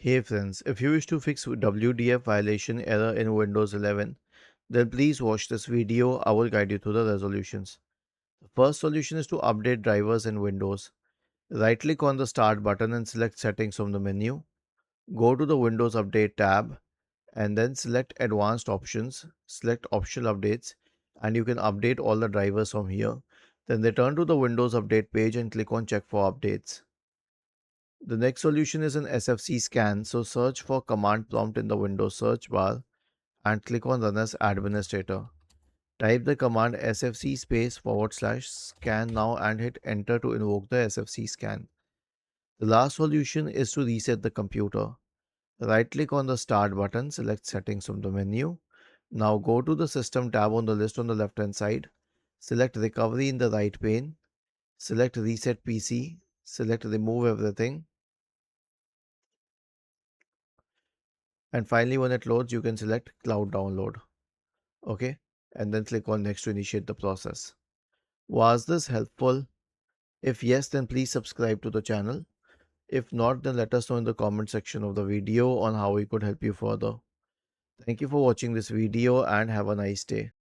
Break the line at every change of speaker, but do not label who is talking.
Hey friends, if you wish to fix WDF violation error in Windows 11, then please watch this video. I will guide you through the resolutions. The first solution is to update drivers in Windows. Right click on the Start button and select Settings from the menu. Go to the Windows Update tab and then select Advanced Options, select Optional Updates, and you can update all the drivers from here. Then return to the Windows Update page and click on Check for Updates. The next solution is an SFC scan, so search for command prompt in the Windows search bar and click on Run as Administrator. Type the command sfc /scan now and hit enter to invoke the SFC scan. The last solution is to reset the computer. Right click on the Start button, select Settings from the menu. Now go to the System tab on the list on the left hand side. Select Recovery in the right pane. Select Reset PC. Select Remove Everything. And finally, when it loads, you can select Cloud Download. Okay, and then click on Next to initiate the process. Was this helpful? If yes, then please subscribe to the channel. If not, then let us know in the comment section of the video on how we could help you further. Thank you for watching this video and have a nice day.